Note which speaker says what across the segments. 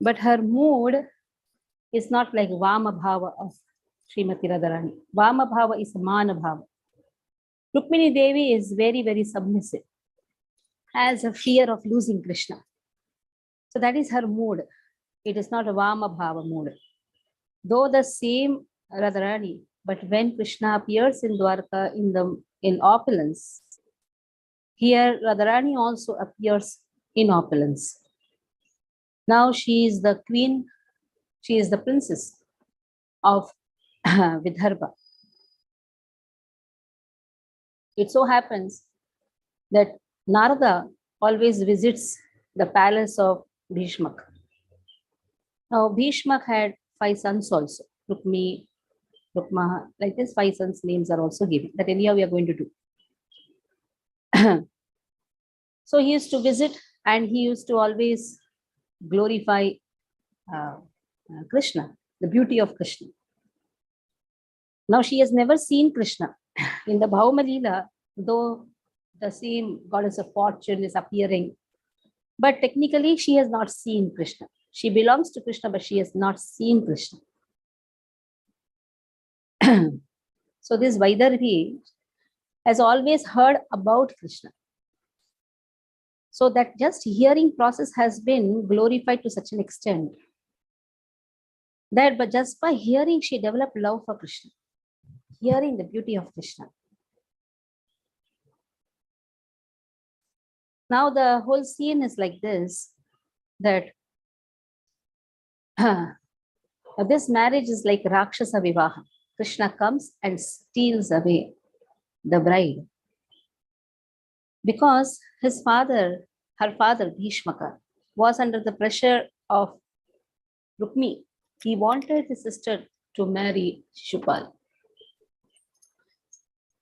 Speaker 1: But her mood is not like Vama Bhava of Srimati Radharani. Vama Bhava is Mana Bhava. Rukmini Devi is very, very submissive, has a fear of losing Krishna. So that is her mood. It is not a Vama Bhava mood. Though the same Radharani, but when Krishna appears in Dwarka in opulence, here Radharani also appears in opulence. Now she is the queen, she is the princess of Vidarbha. It so happens that Narada always visits the palace of Bhishmak. Now Bhishmak had 5 sons also, Rukmi, Rukma, like this 5 sons' names are also given. That area we are going to do. So he used to visit and he used to always glorify Krishna, the beauty of Krishna. Now she has never seen Krishna. In the Bhauma Leela, though the same goddess of fortune is appearing, but technically she has not seen Krishna. She belongs to Krishna, but she has not seen Krishna. So this Vaidarbhi has always heard about Krishna. So that just hearing process has been glorified to such an extent that but just by hearing she developed love for Krishna, hearing the beauty of Krishna. Now the whole scene is like this, that this marriage is like Rakshasa Vivaha. Krishna comes and steals away the bride. Because his father, her father, Bhishmaka, was under the pressure of Rukmi. He wanted his sister to marry Shishupal.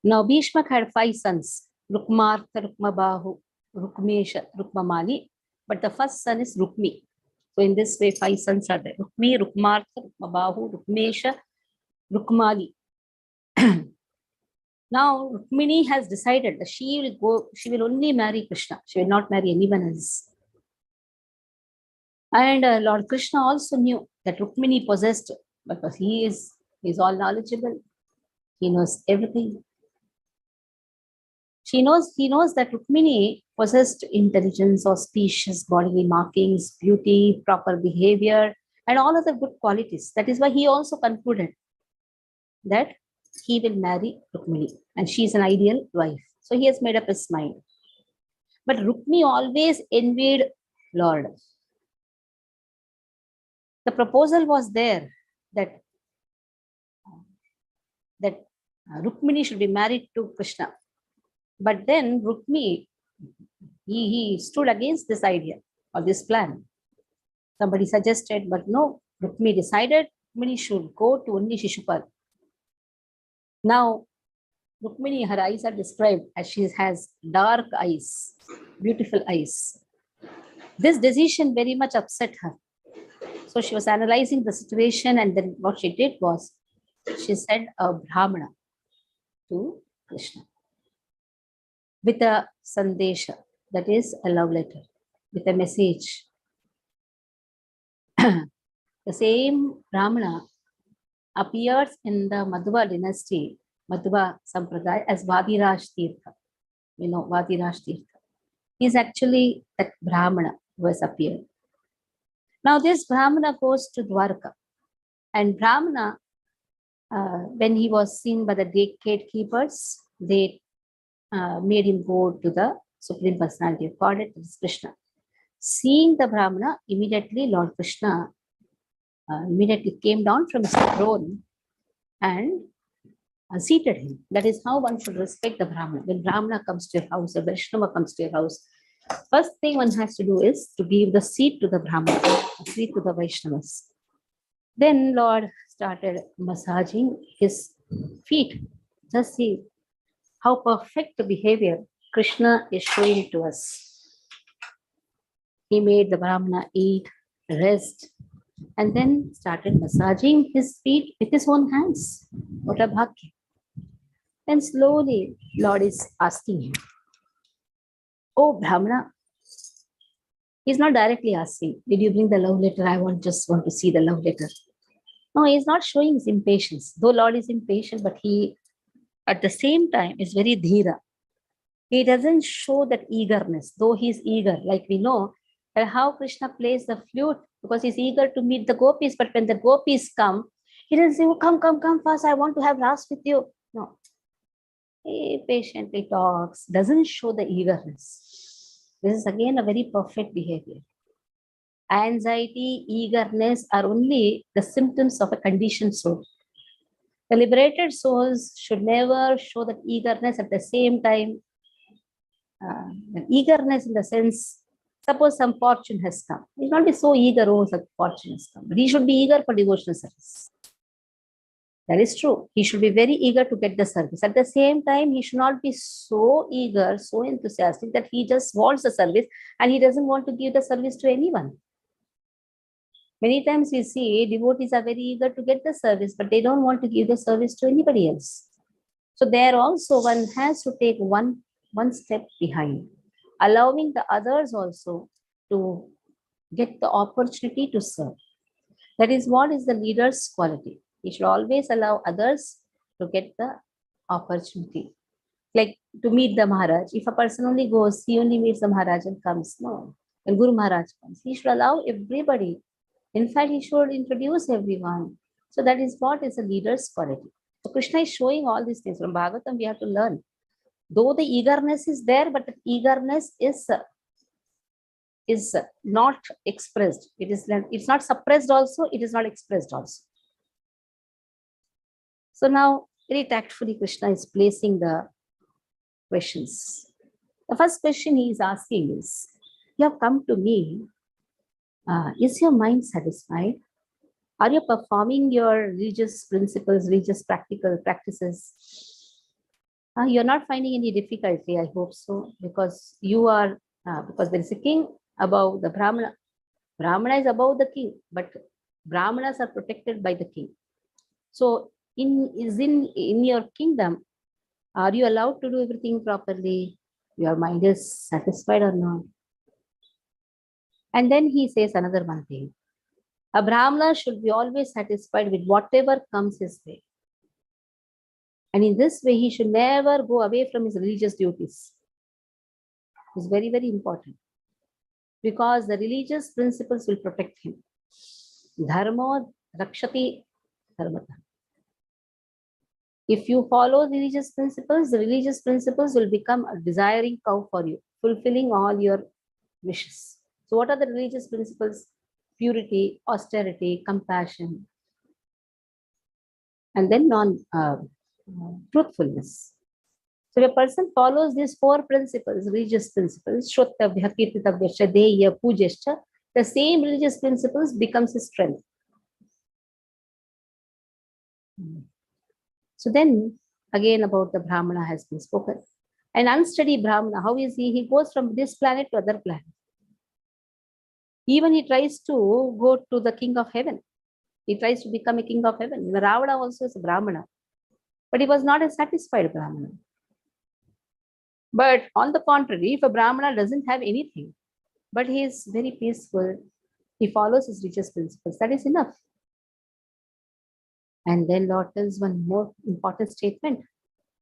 Speaker 1: Now Bhishmak had 5 sons, Rukmartha, Rukmabahu, Rukmesha, Rukmamali, but the first son is Rukmi. So in this way, 5 sons are there. Rukmi, Rukmartha, Rukmabahu, Rukmesha, Rukmali. Now Rukmini has decided that she will only marry Krishna. She will not marry anyone else. And Lord Krishna also knew that Rukmini possessed, because he is all knowledgeable. He knows everything. He knows that Rukmini possessed intelligence, auspicious bodily markings, beauty, proper behavior, and all other good qualities. That is why he also concluded that he will marry Rukmini and she is an ideal wife. So he has made up his mind. But Rukmi always envied Lord. The proposal was there that Rukmini should be married to Krishna. But then Rukmi, he stood against this idea or this plan. Somebody suggested, but no, Rukmi decided Rukmini should go to only Shishupal. Now, Rukmini, her eyes are described as she has dark eyes, beautiful eyes. This decision very much upset her. So she was analyzing the situation, and then what she did was, she sent a Brahmana to Krishna with a sandesha, that is a love letter, with a message. The same Brahmana appears in the Madhva dynasty, Madhva Sampradaya, as Vadiraj Tirtha. You know, Vadiraj Tirtha. He is actually that Brahmana who has appeared. Now this Brahmana goes to Dwarka, and Brahmana, when he was seen by the gatekeepers, they made him go to the Supreme Personality of Godhead, Krishna. Seeing the Brahmana, immediately Lord Krishna immediately came down from his throne and seated him. That is how one should respect the Brahmana. When Brahmana comes to your house, a Vaishnava comes to your house, first thing one has to do is to give the seat to the Brahmana, a seat to the Vaishnavas. Then Lord started massaging his feet. Just see how perfect the behavior Krishna is showing to us. He made the Brahmana eat, rest, and then started massaging his feet with his own hands. What a bhagya. Then slowly, Lord is asking him, "Oh Brahmana, He's not directly asking, did you bring the love letter? Just want to see the love letter. No, he's not showing his impatience. Though Lord is impatient, but he at the same time is very dhira. He doesn't show that eagerness, though he's eager. Like we know how Krishna plays the flute because he's eager to meet the gopis. But when the gopis come, he doesn't say, oh, come fast. I want to have ras with you. No. He patiently talks, doesn't show the eagerness. This is again a very perfect behavior. Anxiety, eagerness are only the symptoms of a conditioned soul. The liberated souls should never show that eagerness at the same time. Eagerness in the sense, suppose some fortune has come. He will not be so eager, oh, such fortune has come. But he should be eager for devotional service. That is true. He should be very eager to get the service. At the same time, he should not be so eager, so enthusiastic that he just wants the service and he doesn't want to give the service to anyone. Many times we see devotees are very eager to get the service, but they don't want to give the service to anybody else. So there also one has to take one step behind, allowing the others also to get the opportunity to serve. That is what is the leader's quality. He should always allow others to get the opportunity. Like to meet the Maharaj. If a person only goes, he only meets the Maharaj and comes. No. When Guru Maharaj comes, he should allow everybody. In fact, he should introduce everyone. So that is what is a leader's quality. So Krishna is showing all these things. From Bhagavatam, we have to learn. Though the eagerness is there, but the eagerness is not expressed. It's not suppressed also, it is not expressed also. So now, very tactfully, Krishna is placing the questions. The first question he is asking is, you have come to me. Is your mind satisfied? Are you performing your religious principles, religious practical practices? You're not finding any difficulty, I hope so, because you are, because there is a king above the Brahmana. Brahmana is above the king, but Brahmanas are protected by the king. So in your kingdom, are you allowed to do everything properly? Your mind is satisfied or not? And then he says another one thing. A Brahmana should be always satisfied with whatever comes his way. And in this way, he should never go away from his religious duties. It's very, very important. Because the religious principles will protect him. Dharma rakshati dharmata. If you follow the religious principles will become a desiring cow for you, fulfilling all your wishes. So what are the religious principles? Purity, austerity, compassion, and then truthfulness. So if a person follows these four principles, religious principles, Shrottavya, Kirtitavya, Shraddheya, Pujyascha, the same religious principles becomes his strength. So then again about the Brahmana has been spoken. An unsteady Brahmana, how is he? He goes from this planet to other planet. Even he tries to go to the king of heaven. He tries to become a king of heaven. Ravana also is a Brahmana. But he was not a satisfied Brahmana. But on the contrary, if a Brahmana doesn't have anything, but he is very peaceful, he follows his religious principles, that is enough. And then Lord tells one more important statement.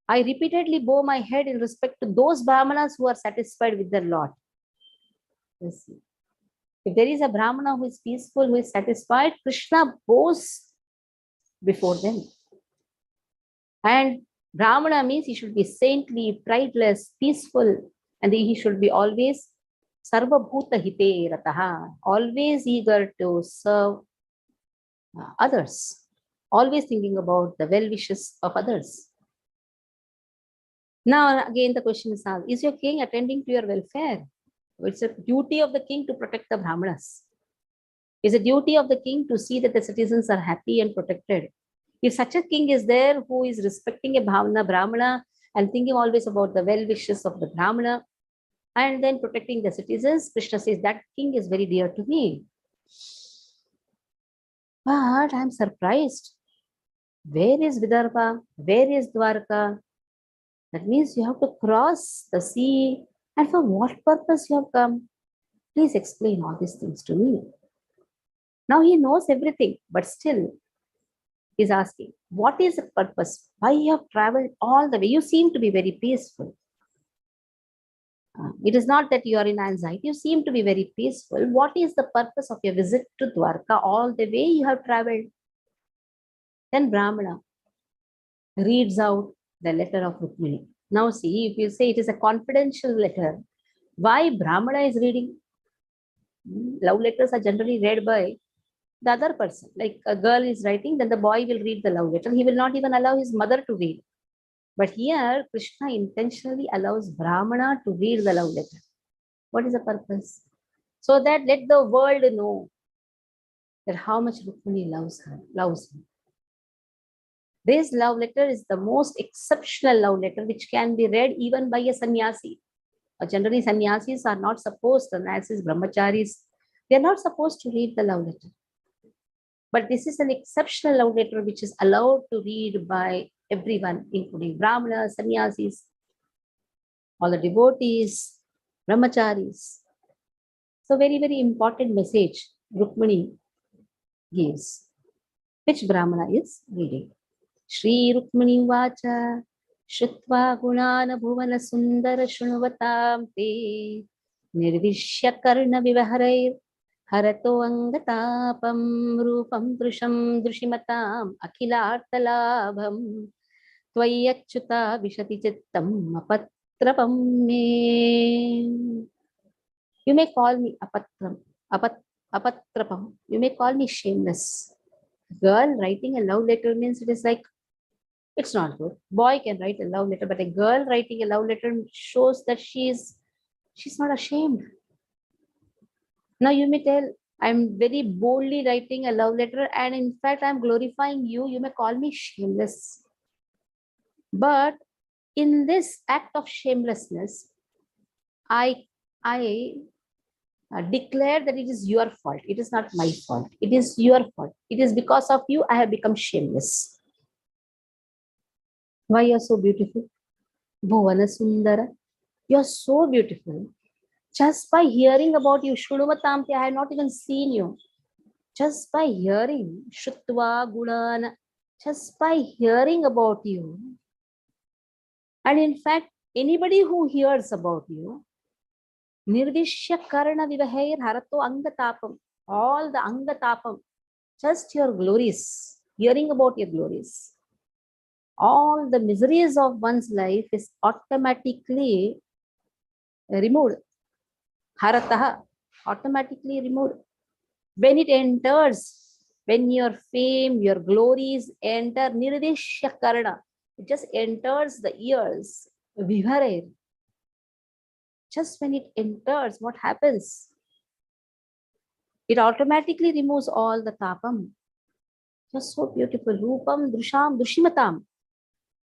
Speaker 1: I repeatedly bow my head in respect to those Brahmanas who are satisfied with their Lord. If there is a Brahmana who is peaceful, who is satisfied, Krishna bows before them. And Brahmana means he should be saintly, prideless, peaceful, and he should be always sarva bhuta hite rataha, always eager to serve others, always thinking about the well wishes of others. Now, again, the question is asked, is your king attending to your welfare? It's a duty of the king to protect the Brahmanas. It's a duty of the king to see that the citizens are happy and protected. If such a king is there who is respecting a Brahmana and thinking always about the well wishes of the Brahmana and then protecting the citizens, Krishna says that king is very dear to me. But I'm surprised. Where is Vidarbha? Where is Dwarka? That means you have to cross the sea. And for what purpose you have come? Please explain all these things to me. Now he knows everything, but still is asking, what is the purpose? Why you have traveled all the way? You seem to be very peaceful. It is not that you are in anxiety. You seem to be very peaceful. What is the purpose of your visit to Dwarka all the way you have traveled? Then Brahmana reads out the letter of Rukmini. Now see, if you say it is a confidential letter, why Brahmana is reading? Love letters are generally read by the other person. Like a girl is writing, then the boy will read the love letter. He will not even allow his mother to read. But here, Krishna intentionally allows Brahmana to read the love letter. What is the purpose? So that let the world know that how much Rukmini loves him. This love letter is the most exceptional love letter which can be read even by a sannyasi. Generally, sannyasis are not supposed, sannyasis, brahmacharis, they are not supposed to read the love letter. But this is an exceptional love letter which is allowed to read by everyone, including brahmanas, sannyasis, all the devotees, brahmacharis. So very, very important message Rukmini gives, which Brahmana is reading. Shri Rukmini Vacha Shrutva Gunana Bhuvana Sundara Shrunuvatam Te Nirvishya Karna Vivaharair Harato Angatapam Rupam Drusham Drushimatam Akhilartalabham Tvayachyuta Vishati Chittam Apatrapam Me. You may call me Apatrapam. You may call me shameless. Girl writing a love letter means it is like, it's not good. Boy can write a love letter, but a girl writing a love letter shows that she's not ashamed. Now you may tell, I'm very boldly writing a love letter, and in fact, I'm glorifying you. You may call me shameless. But in this act of shamelessness, I declare that it is your fault. It is not my fault. It is your fault. It is because of you I have become shameless. Why you are so beautiful? Bhuvana Sundara. You are so beautiful. Just by hearing about you, Shrunuvatamte, I have not even seen you. Just by hearing, Shrutva Gunana, just by hearing about you. And in fact, anybody who hears about you, Nirvishya Karna Vivahair Harato Angatapam, all the Angatapam, just your glories, hearing about your glories. All the miseries of one's life is automatically removed. Harataha, automatically removed. When it enters, when your fame, your glories enter Nirdeshya Karna, it just enters the ears. Vivare. Just when it enters, what happens? It automatically removes all the tapam. Just so beautiful. Rupam, Drusham, Drushimatam.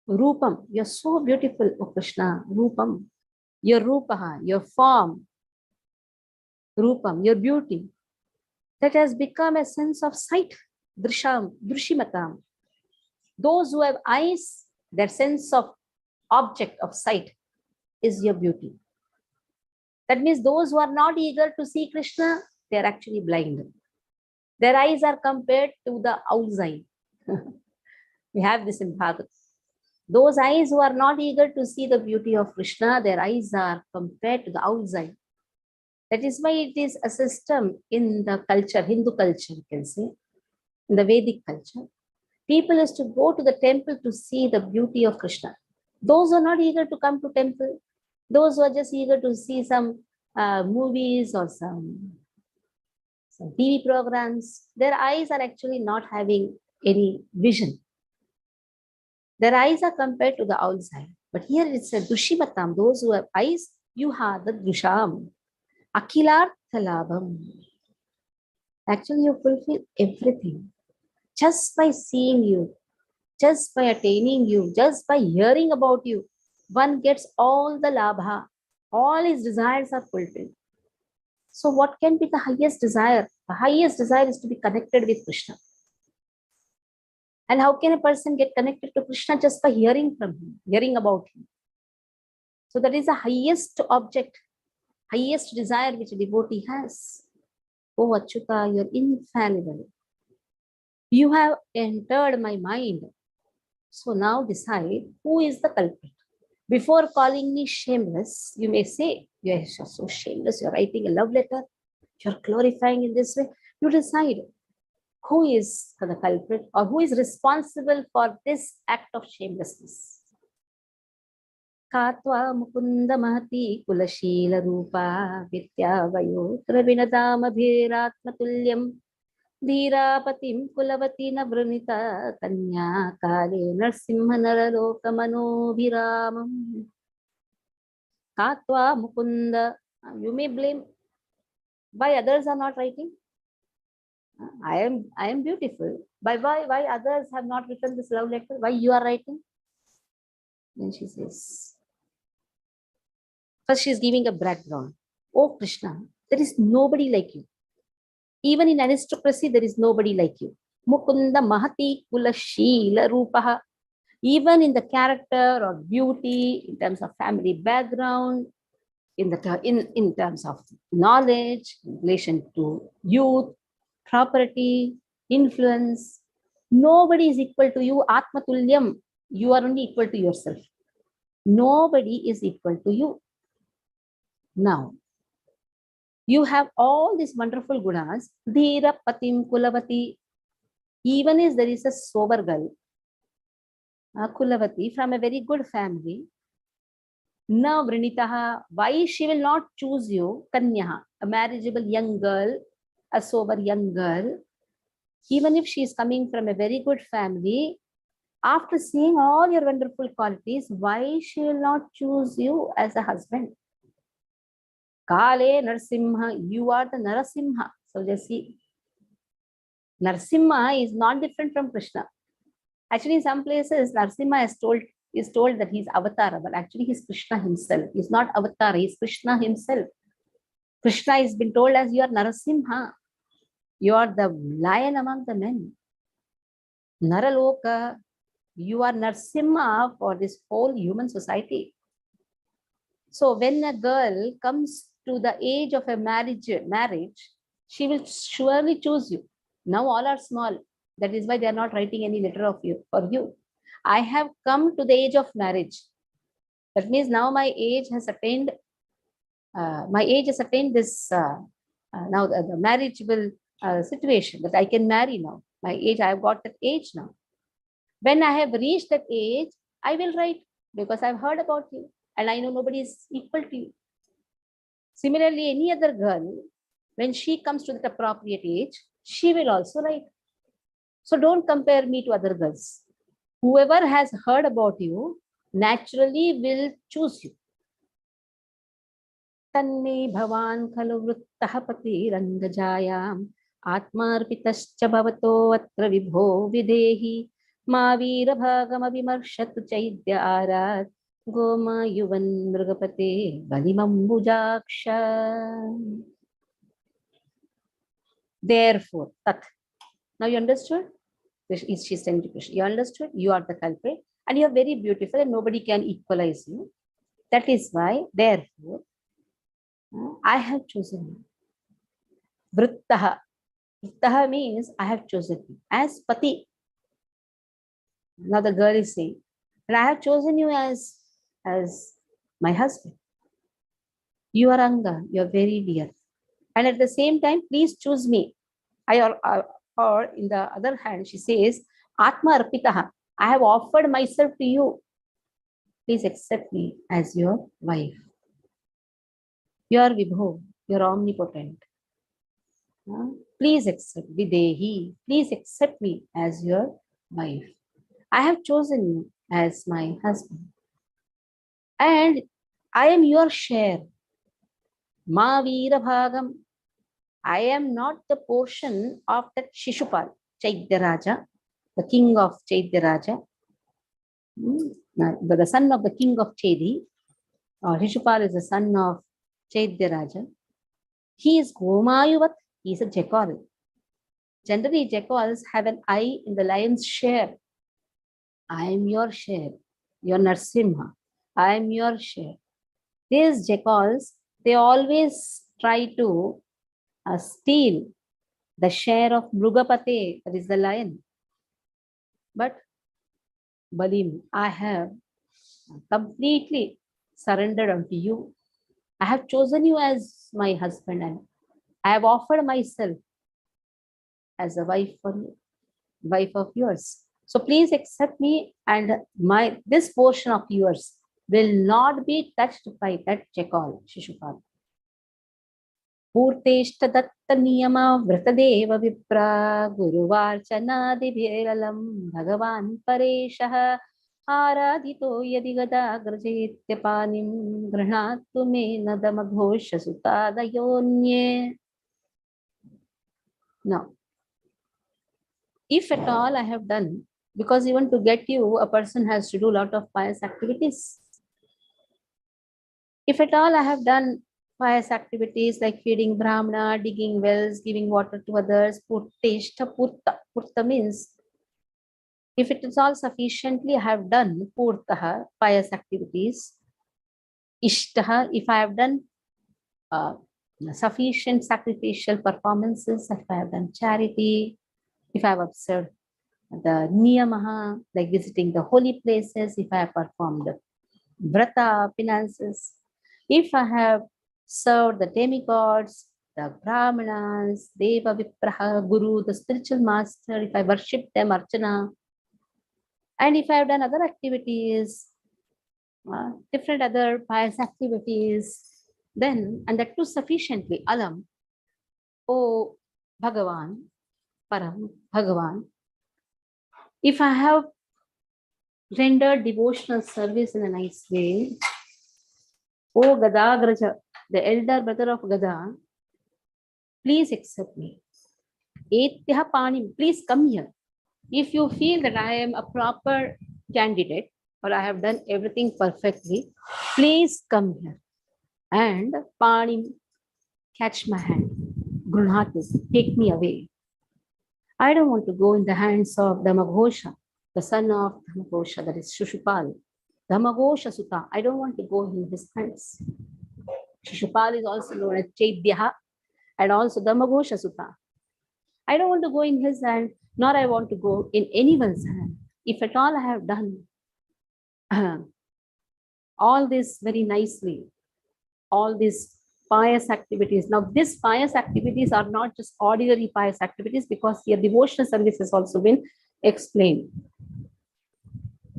Speaker 1: Rupam, you're so beautiful, O Krishna. Rupam, your rupaha, your form. Rupam, your beauty. That has become a sense of sight. Drisham, Drushimatam. Those who have eyes, their sense of object of sight is your beauty. That means those who are not eager to see Krishna, they are actually blind. Their eyes are compared to the owl's eye. We have this in Bhagavad. Those eyes who are not eager to see the beauty of Krishna, their eyes are compared to the owl's eye. That is why it is a system in the culture, Hindu culture, you can say, in the Vedic culture. People used to go to the temple to see the beauty of Krishna. Those who are not eager to come to temple, those who are just eager to see some movies or some TV programs, their eyes are actually not having any vision. Their eyes are compared to the owl's eye. But here it's a Dushimatam. Those who have eyes, you have the Dusham. Akhilarthalabham. Actually, you fulfill everything. Just by seeing you, just by attaining you, just by hearing about you, one gets all the labha. All his desires are fulfilled. So what can be the highest desire? The highest desire is to be connected with Krishna. And how can a person get connected to Krishna? Just by hearing from him, hearing about him. So that is the highest object, highest desire which a devotee has. Oh Achyuta, you're infallible. You have entered my mind. So now decide who is the culprit. Before calling me shameless, you may say, you're so shameless, you're writing a love letter, you're glorifying in this way. You decide who is the culprit or who is responsible for this act of shamelessness. Katva mukunda mahati kulashila rupa vitya vayotra vinadama bhiratmatulyam धीरापतिं कुलवती न वृणीता कन्या काले Narasimha नरलोकमनोभिरामम् Katva Mukunda. You may blame why others are not writing. I am beautiful. Why others have not written this love letter? Why you are writing? Then she says, first she is giving a background. Oh Krishna, there is nobody like you. Even in aristocracy, there is nobody like you. Mukunda Mahati Kula Sheela Rupaha. Even in the character or beauty, in terms of family background, in terms of knowledge, in relation to youth, property, influence, nobody is equal to you. Atmatulyam, you are only equal to yourself. Nobody is equal to you. Now, you have all these wonderful gunas. Dhira patim kulavati. Even if there is a sober girl, kulavati, from a very good family, na vrinitaha, why she will not choose you? Kanyaha, a marriageable young girl, a sober young girl, even if she is coming from a very good family, after seeing all your wonderful qualities, why she will not choose you as a husband? Kale Narasimha, you are the Narasimha. So just see, Narasimha is not different from Krishna. Actually, in some places, Narasimha is told that he's Avatara, but actually he's Krishna himself. He's not Avatara, he's Krishna himself. Krishna has been told as you are Narasimha. You are the lion among the men. Naraloka, you are Narasimha for this whole human society. So when a girl comes to the age of a marriage, she will surely choose you. Now all are small. That is why they are not writing any letter of you for you. I have come to the age of marriage. That means now my age has attained. This now the marriageable situation that I can marry now. My age, I have got that age now. When I have reached that age, I will write because I've heard about you and I know nobody is equal to you. Similarly, any other girl, when she comes to that appropriate age, she will also write. So don't compare me to other girls. Whoever has heard about you naturally will choose you. Tanne bhavan khalu vrittah pati rangajayam atmarpitascha bhavato atra vibho videhi ma veera bhagam avimarshat chaidya arat goma yuvan mrugapate balimambujaksha. Therefore, tat. Now you understood? She's saying to Krishna, you understood? You are the culprit and you are very beautiful and nobody can equalize you. That is why, therefore, I have chosen you. Vrittaha. Vrittaha means I have chosen you as pati. Now the girl is saying, and I have chosen you as my husband. You are Anga, you are very dear. And at the same time, please choose me. Or in the other hand, she says, Atma Arpitaha, I have offered myself to you. Please accept me as your wife. You are Vibho, you are omnipotent. Please accept Videhi. Please accept me as your wife. I have chosen you as my husband. And I am your share. Ma Veera Bhagam. I am not the portion of that Shishupal, Chaitya Raja, the king of Chaitya Raja, the son of the king of Chedi. Shishupal is the son of Chaitya Raja. He is Gomayuvat, he is a jackal. Generally, jackals have an eye in the lion's share. I am your share, your Narsimha. I am your share. These jackals they always try to steal the share of Mrugapate, that is the lion. But believe me, I have completely surrendered unto you. I have chosen you as my husband, and I have offered myself as a wife for you, wife of yours. So please accept me, and this portion of yours will not be touched by that Jackal, Shishupal. पूर्तेष्ट Dutt नियम व्रतदेव विप्रा गुरुवार्चनादिभिरलं भगवान् परेशः आराधितो यदि गदाग्रजेत्यपानिं गृह्णातु मे नदमघोषसुतादयोन्ये. Now, if at all I have done, because even to get you, a person has to do a lot of pious activities. If at all I have done pious activities like feeding Brahmana, digging wells, giving water to others, purteshta purta. Purta means, if it is all sufficiently I have done purtaha, pious activities, ishtaha, if I have done sufficient sacrificial performances, if I have done charity, if I have observed the niyamaha, like visiting the holy places, if I have performed vrata, penances, if I have served the demigods, the brahmanas, deva vipraha, guru, the spiritual master, if I worship them, archana, and if I have done other activities, different other pious activities, then, and that too sufficiently, alam, O Bhagavan, Param, Bhagavan, if I have rendered devotional service in a nice way, O Gadagraja, the elder brother of Gada, please accept me. Etyaha Panim, please come here. If you feel that I am a proper candidate or I have done everything perfectly, please come here. And Panim, catch my hand. Grunhatu, take me away. I don't want to go in the hands of Dhammaghosha, the son of Dhammaghosha, that is Shishupal. Dhammaghosha Sutta, I don't want to go in his hands. Shishupal is also known as Chaidyaha and also Dhammaghosha Sutta. I don't want to go in his hand, nor I want to go in anyone's hand. If at all I have done all this very nicely, all these pious activities. Now, these pious activities are not just ordinary pious activities, because here devotional service has also been explained.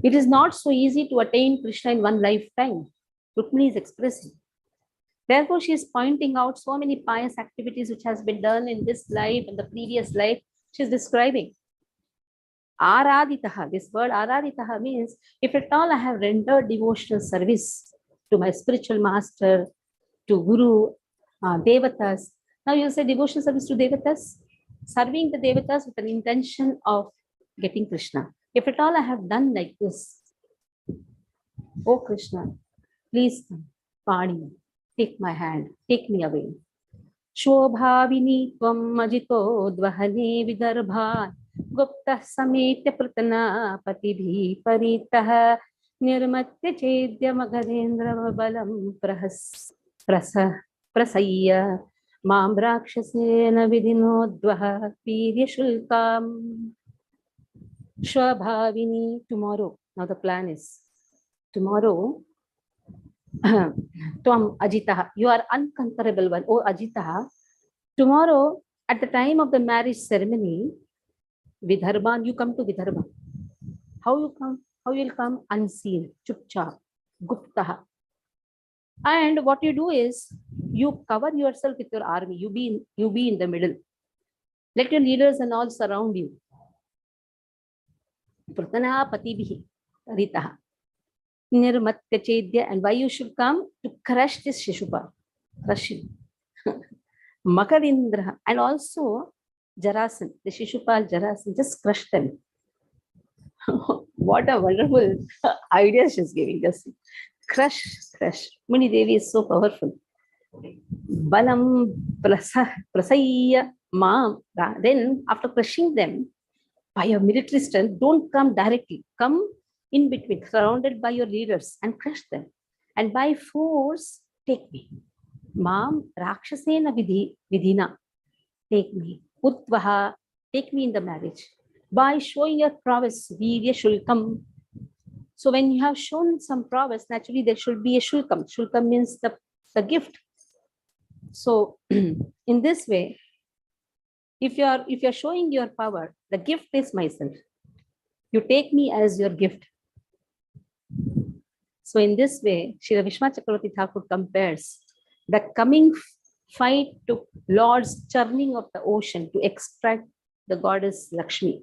Speaker 1: It is not so easy to attain Krishna in one lifetime. Rukmini is expressing. Therefore, she is pointing out so many pious activities which has been done in this life and the previous life. She is describing. Araditaha, this word araditaha means, if at all I have rendered devotional service to my spiritual master, to Guru, Devatas. Now you say devotional service to Devatas, serving the Devatas with an intention of getting Krishna. If at all I have done like this, oh Krishna, please come, Pani, take my hand, take me away. Shobhavini tvam majito dvahane vidarbha gupta sametya pratana patibhi paritah nirmatya chedya magadendra balam prasayya mam rakshasena vidinodvaha pirya shulkam. Shobhavini, tomorrow. Now the plan is, tomorrow, Tvam Ajitaha, you are unconquerable one. Oh Ajitaha, tomorrow at the time of the marriage ceremony, Vidarbhan, you come to Vidarbha. How you come? How you will come? Unseen, chupcha, guptaha. And what you do is, you cover yourself with your army. You be in the middle. Let your leaders and all surround you. Pratana patibihi ritaha. Nirmatya chedya, and why you should come? To crush this Shishupal, crush him. Makarindra, and also Jarasan, the Shishupal Jarasan, just crush them. What a wonderful idea she's giving us. Crush. Muni Devi is so powerful. Balam prasayya mam. Then after crushing them by your military strength, don't come directly. Come in between, surrounded by your leaders, and crush them. And by force, take me. Mam Rakshasena Vidhina. Take me. Utvaha. Take me in the marriage. By showing your prowess, Virya Shulkam. So when you have shown some prowess, naturally there should be a Shulkam. Shulkam means the gift. So in this way, if you're showing your power, the gift is myself. You take me as your gift. So in this way, Srila Vishma Chakravarti Thakur compares the coming fight to Lord's churning of the ocean to extract the goddess Lakshmi.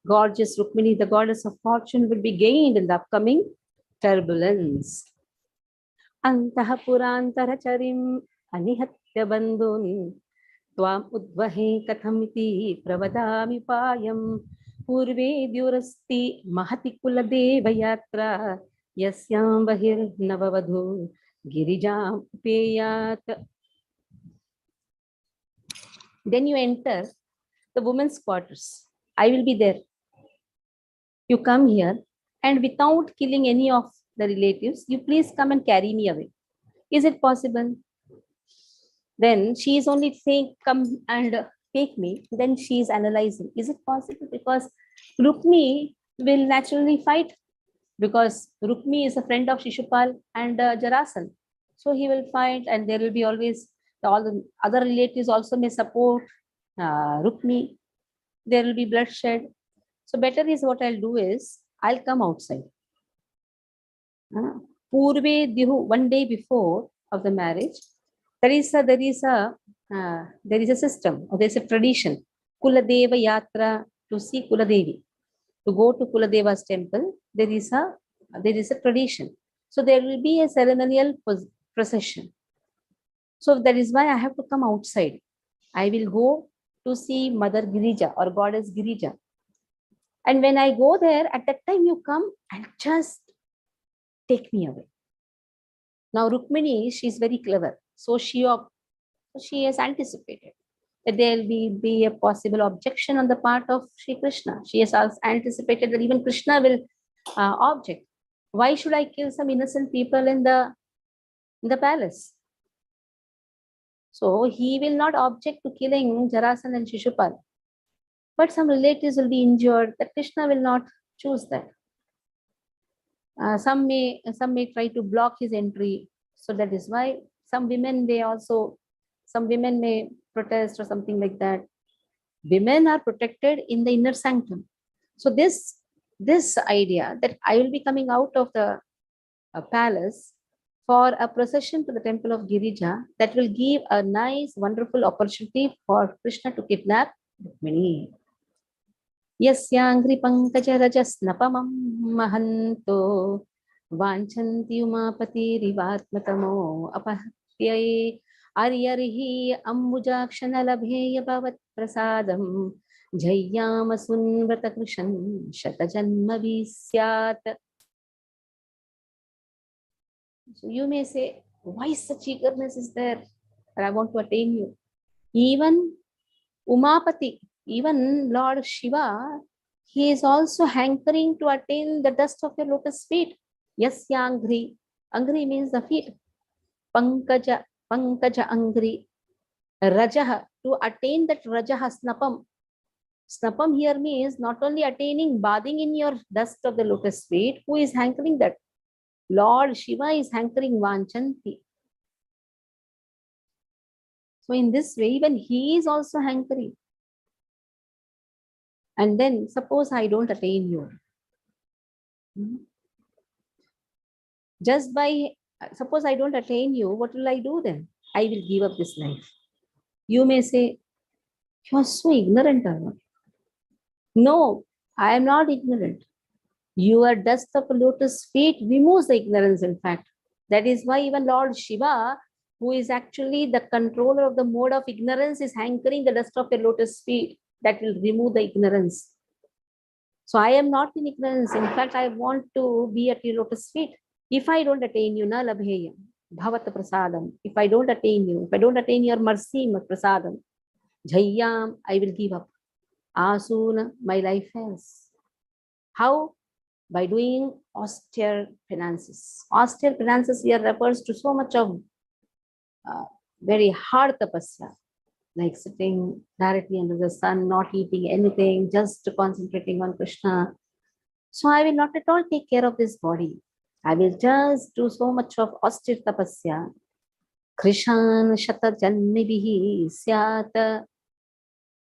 Speaker 1: Gorgeous Rukmini, the goddess of fortune, will be gained in the upcoming turbulence. Antaha Purantaracharim Anihatya Bandhun Tvam Udvahe Kathamiti Pravadami Payam Purve Dyurasti Mahati Kuladeva Yatra Yasyam Bahir Navavadhu Girijam Peyat. Then you enter the women's quarters. I will be there. You come here and without killing any of the relatives, you please come and carry me away. Is it possible? Then she is only saying, come and take me. Then she is analyzing. Is it possible? Because Rukmi will naturally fight, because Rukmi is a friend of Shishupal and Jarasan. So he will fight, and there will be always all the other relatives also may support Rukmi. There will be bloodshed. So better is what I'll do is I'll come outside. Purve Dihu, one day before of the marriage, there is a system, or there is a tradition. Kuladeva Yatra, to see Kuladevi, to go to Kuladeva's temple. There is a tradition. So there will be a ceremonial procession. So that is why I have to come outside. I will go to see Mother Girija or Goddess Girija. And when I go there, at that time you come and just take me away. Now Rukmini, she is very clever. So she has anticipated that there will be a possible objection on the part of Sri Krishna. She has anticipated that even Krishna will object. Why should I kill some innocent people in the palace? So he will not object to killing Jarasan and Shishupal. But some relatives will be injured, that Krishna will not choose that. Some may try to block his entry. So that is why some women may protest or something like that. Women are protected in the inner sanctum. So this idea that I will be coming out of the palace for a procession to the temple of Girija, that will give a nice, wonderful opportunity for Krishna to kidnap Rukmini. Yasyangri pankaja rajasnapamam mahanto vanchanti umapati rivatmatamo apahyai aryarihi ambujakshana labheya bhavat prasadam jayama sunvrata krishan shatajanma visyat. So you may say, why such eagerness is there? I want to attain you. Even Umapati, even Lord Shiva, he is also hankering to attain the dust of your lotus feet. Yasya Angri. Angri means the feet. Pankaja Angri. Rajaha, to attain that Rajaha Snapam. Snapam here means not only attaining, bathing in your dust of the lotus feet. Who is hankering that? Lord Shiva is hankering Vanchanti. So in this way, even he is also hankering. And then suppose I don't attain you. Suppose I don't attain you, what will I do then? I will give up this life. You may say, you are so ignorant, Arma. No, I am not ignorant. Your dust of lotus feet removes the ignorance, in fact. That is why even Lord Shiva, who is actually the controller of the mode of ignorance, is hankering the dust of your lotus feet. That will remove the ignorance. So I am not in ignorance. In fact, I want to be at your lotus feet. If I don't attain you, na labheya, bhavata prasadam. If I don't attain you, if I don't attain your mercy, prasadam, jhayyam, I will give up. Asuna, my life ends. How? By doing austere penances. Austere penances here refers to so much of very hard tapasya, like sitting directly under the sun, not eating anything, just concentrating on Krishna. So I will not at all take care of this body. I will just do so much of austere tapasya. Krishan shata janmibihi syat.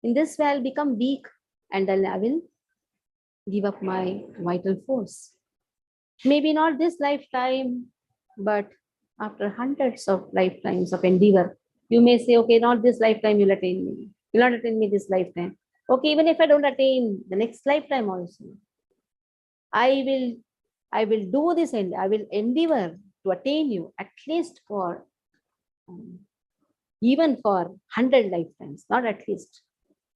Speaker 1: In this way, I'll become weak and then I will give up my vital force. Maybe not this lifetime, but after hundreds of lifetimes of endeavor, you may say, okay, not this lifetime you'll attain me. You'll not attain me this lifetime. Okay, even if I don't attain the next lifetime also, I will do this and I will endeavor to attain you at least for even for 100 lifetimes, not at least.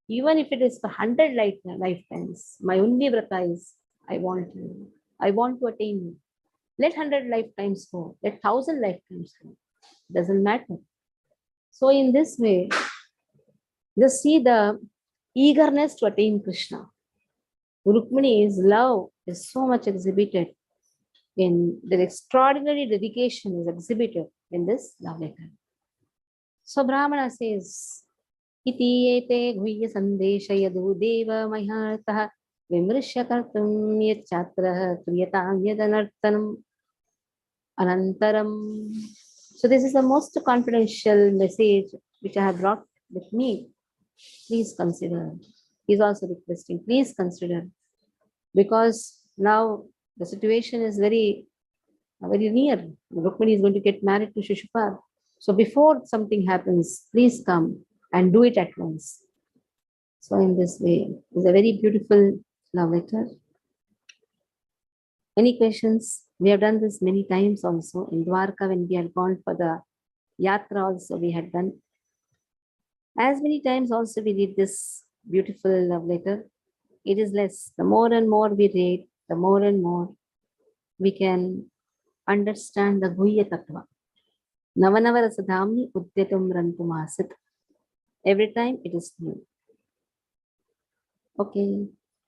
Speaker 1: Even if it is for 100 lifetimes, my only vrata is I want you. I want to attain you. Let 100 lifetimes go. Let 1,000 lifetimes go. Doesn't matter. So in this way, just see the eagerness to attain Krishna. Rukmini's love is so much exhibited in the extraordinary dedication is exhibited in this love letter. So Brahmana says, Iti ete guhya sandesha yadu deva mahyartah vimrishya kartum yachatra kriyatam yadanartanam anantaram. So this is the most confidential message which I have brought with me. Please consider. He is also requesting, please consider. Because now the situation is very near. Rukmini is going to get married to Shishupal. So before something happens, please come and do it at once. So in this way, it's a very beautiful love letter. Any questions? We have done this many times also. In Dwarka, when we had gone for the yatra also, we had done. As many times also we read this beautiful love letter. It is less. The more and more we read, the more and more we can understand the Guhya Tattva. Navanavara Sadhamni Udyatam Rantumasit. Every time it is new. Okay.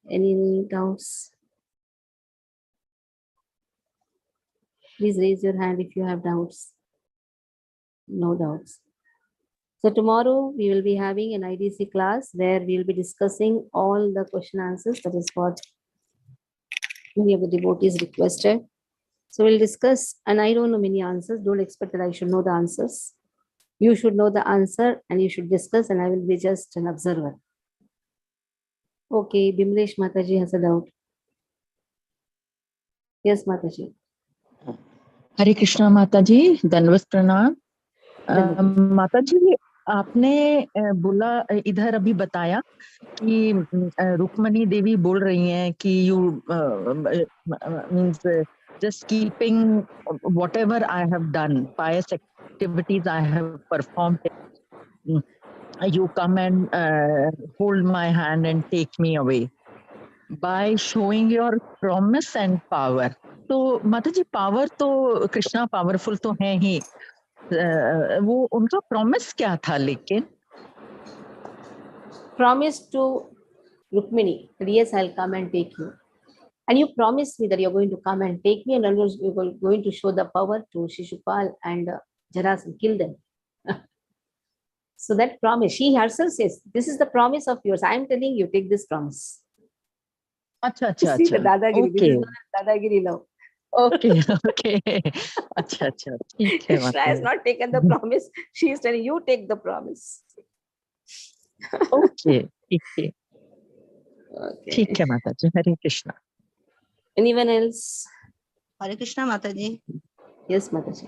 Speaker 1: Any doubts? Please raise your hand if you have doubts. No doubts. So tomorrow we will be having an IDC class where we will be discussing all the question answers. That is what many of the devotees requested. So we'll discuss, and I don't know many answers. Don't expect that I should know the answers. You should know the answer and you should discuss, and I will be just an observer. Okay, Bimlesh Mataji has a doubt. Yes, Mataji.
Speaker 2: हरे कृष्णा माता जी, दंडवत प्रणाम। माता जी, आपने बोला, इधर अभी बताया कि रुक्मणी देवी बोल रही हैं कि you means just keeping whatever I have done, pious activities I have performed, you come and hold my hand and take me away by showing your promise and power. तो माता जी, पावर तो कृष्णा पावरफुल तो है ही, वो उनका promise क्या था? लेकिन
Speaker 1: promise to Rukmini that yes, I'll come and take you. And you promised me that you're going to come and take me, and you're going to show the power to Shishupal and Jarasan, kill them. So that promise, she herself says, this is the promise of yours. I'm telling you, take this promise.
Speaker 2: अच्छा अच्छा
Speaker 1: See the
Speaker 2: अच्छा,
Speaker 1: Dadagiri. This
Speaker 2: okay
Speaker 1: is not Dadagiri love.
Speaker 2: Okay okay, अच्छा अच्छा, ठीक है।
Speaker 1: Krishna has not taken the promise. She is telling you, take the promise.
Speaker 2: Okay, ठीक है,
Speaker 1: Okay.
Speaker 2: ठीक है माता जी, हरे कृष्णा।
Speaker 1: Anyone else?
Speaker 3: हरे कृष्णा माता जी।
Speaker 1: Yes, माता जी।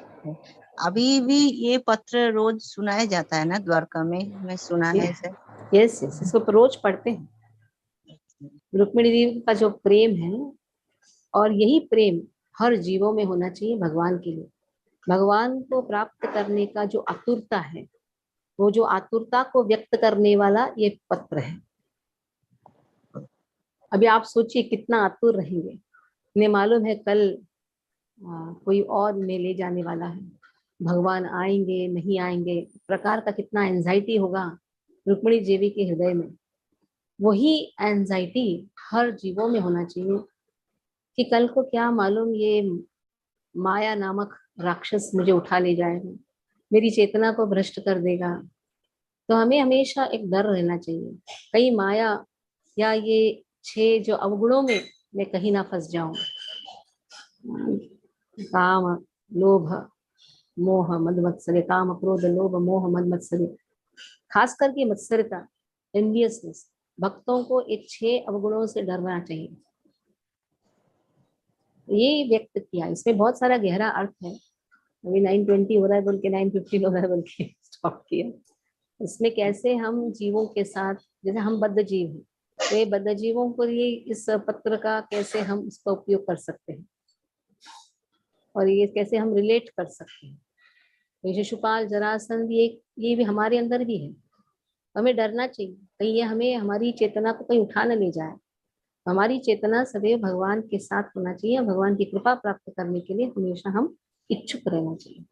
Speaker 3: अभी भी ये पत्र रोज सुनाया जाता है ना द्वारका में, मैं सुना है सर।
Speaker 1: Yes, yes, इसको रोज पढ़ते हैं। रुक्मिणी देवी का जो प्रेम है, और यही प्रेम हर जीवों में होना चाहिए भगवान के लिए। भगवान को प्राप्त करने का जो आतुरता है, वो जो आतुरता को व्यक्त करने वाला ये पत्र है। अभी आप सोचिए कितना आतुर रहेंगे। इन्हें मालूम है कल कोई और में ले जाने वाला है, भगवान आएंगे नहीं आएंगे, प्रकार का कितना एंजाइटी होगा रुक्मिणी देवी के हृदय में। वही एंजाइटी हर जीवों में होना चाहिए कि कल को क्या मालूम ये माया नामक राक्षस मुझे उठा ले जाएगा, मेरी चेतना को भ्रष्ट कर देगा। तो हमें हमेशा एक डर रहना चाहिए, कहीं माया या ये 6 जो अवगुणों में मैं कहीं ना फंस जाऊं। काम, लोभ, मोह, मद मत्सर्य। काम, क्रोध, लोभ, मोह, मद मत्सर्य, खास करके मत्सरता, एनवियसनेस। भक्तों को एक 6 अवगुणों से डरना चाहिए। ये व्यक्त किया, इसमें बहुत सारा गहरा अर्थ है। अभी 9:20 हो रहा है बोल के 9:15 हो रहा है बोल के स्टॉप किया। इसमें कैसे हम जीवों के साथ, जैसे हम बद्ध जीव हैं, तो ये बद्ध जीवों को लिए इस पत्र का कैसे हम इसका उपयोग कर सकते हैं और ये कैसे हम रिलेट कर सकते हैं। तो शिशुपाल, जरासंध, ये भी हमारे अंदर भी है। हमें डरना चाहिए कहीं ये हमें हमारी चेतना को कहीं उठा न ले जाए। हमारी चेतना सदैव भगवान के साथ होना चाहिए। भगवान की कृपा प्राप्त करने के लिए हमेशा हम इच्छुक रहना चाहिए।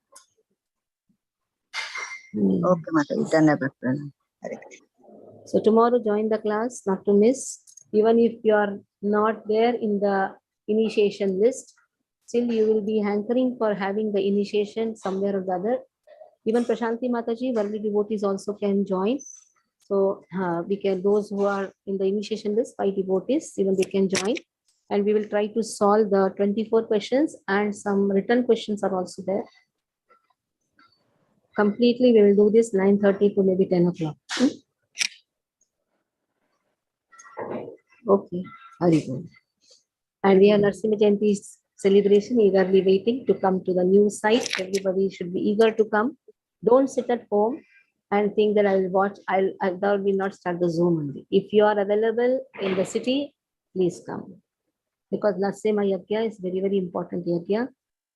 Speaker 3: ओके माता जी, धन्यवाद, प्रणाम। हरे Krishna.
Speaker 1: So tomorrow join the class, not to miss. Even if you are not there in the initiation list, still you will be hankering for having the initiation somewhere or the other. Even Prashanti Mataji, worldly devotees also can join. So we can, those who are in the initiation list, 5 devotees, even they can join. And we will try to solve the 24 questions, and some written questions are also there. Completely, we will do this 9:30 to maybe 10 o'clock. Okay, Hari Bol. And we are Narasimha Jayanti celebration, eagerly waiting to come to the new site. Everybody should be eager to come. Don't sit at home and think that I will watch, I will not start the Zoom only. If you are available in the city, please come. Because Narasimha Yajna is very, very important Yajna.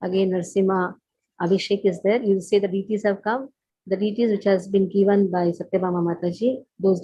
Speaker 1: Again, Narasimha Abhishek is there. You will say the deities have come. The deities which has been given by Satyabhama Mataji, those